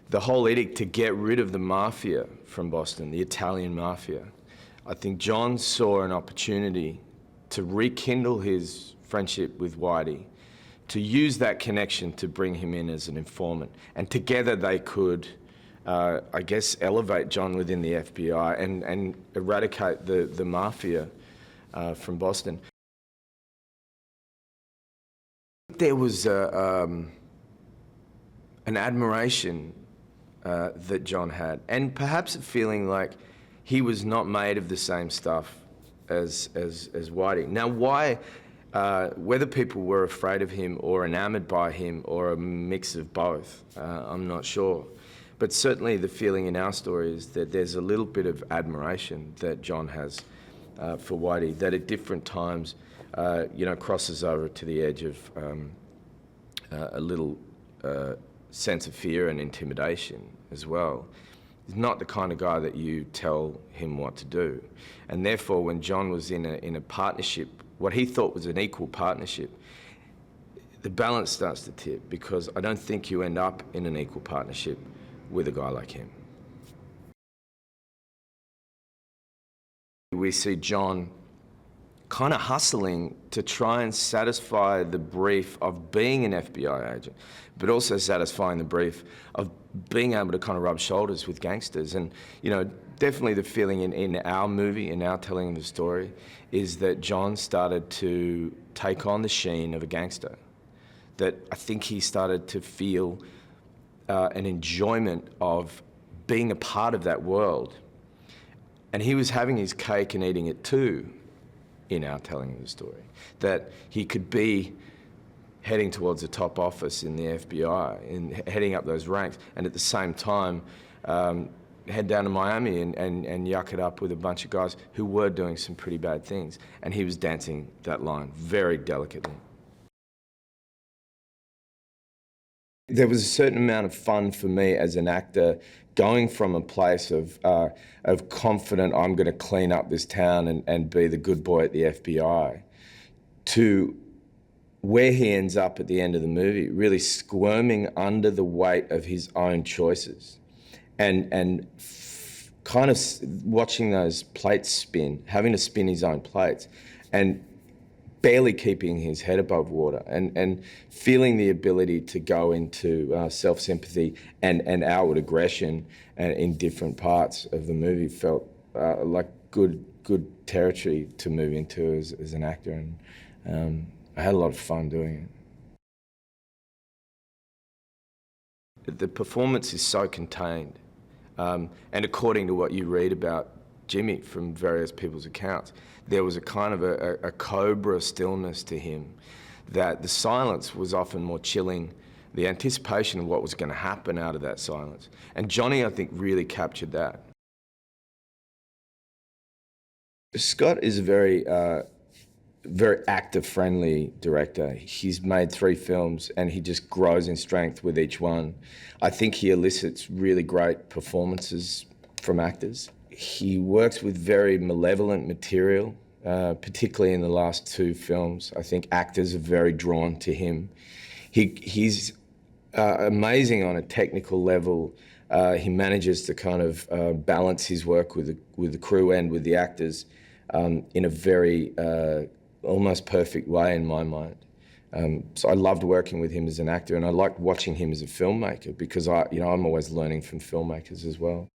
the whole edict to get rid of the mafia from Boston, the Italian mafia. I think John saw an opportunity to rekindle his friendship with Whitey, to use that connection to bring him in as an informant. And together they could, I guess, elevate John within the FBI and eradicate the mafia from Boston. There was an admiration that John had, and perhaps a feeling like he was not made of the same stuff as Whitey. Now, why, whether people were afraid of him or enamored by him or a mix of both, I'm not sure. But certainly the feeling in our story is that there's a little bit of admiration that John has for Whitey, that at different times, crosses over to the edge of a little sense of fear and intimidation as well. He's not the kind of guy that you tell him what to do. And therefore, when John was in a partnership, what he thought was an equal partnership, the balance starts to tip, because I don't think you end up in an equal partnership with a guy like him. We see John kind of hustling to try and satisfy the brief of being an FBI agent, but also satisfying the brief of being able to kind of rub shoulders with gangsters. And, definitely the feeling in our movie, in our telling of the story, is that John started to take on the sheen of a gangster. That I think he started to feel an enjoyment of being a part of that world. And he was having his cake and eating it too, in our telling of the story. That he could be heading towards the top office in the FBI and heading up those ranks, and at the same time head down to Miami and yuck it up with a bunch of guys who were doing some pretty bad things. And he was dancing that line very delicately. There was a certain amount of fun for me as an actor, going from a place of confident, I'm going to clean up this town and be the good boy at the FBI, to where he ends up at the end of the movie, really squirming under the weight of his own choices, and kind of watching those plates spin, having to spin his own plates, and barely keeping his head above water, and feeling the ability to go into self-sympathy and outward aggression in different parts of the movie felt like good territory to move into as an actor, and I had a lot of fun doing it. The performance is so contained, and according to what you read about Jimmy from various people's accounts, there was a kind of a cobra stillness to him, that the silence was often more chilling, the anticipation of what was going to happen out of that silence. And Johnny, I think, really captured that. Scott is a very actor-friendly director. He's made 3 films and he just grows in strength with each one. I think he elicits really great performances from actors. He works with very malevolent material, particularly in the last 2 films. I think actors are very drawn to him. He's amazing on a technical level. He manages to kind of balance his work with the crew and with the actors in a very almost perfect way in my mind. So I loved working with him as an actor, and I liked watching him as a filmmaker, because I'm always learning from filmmakers as well.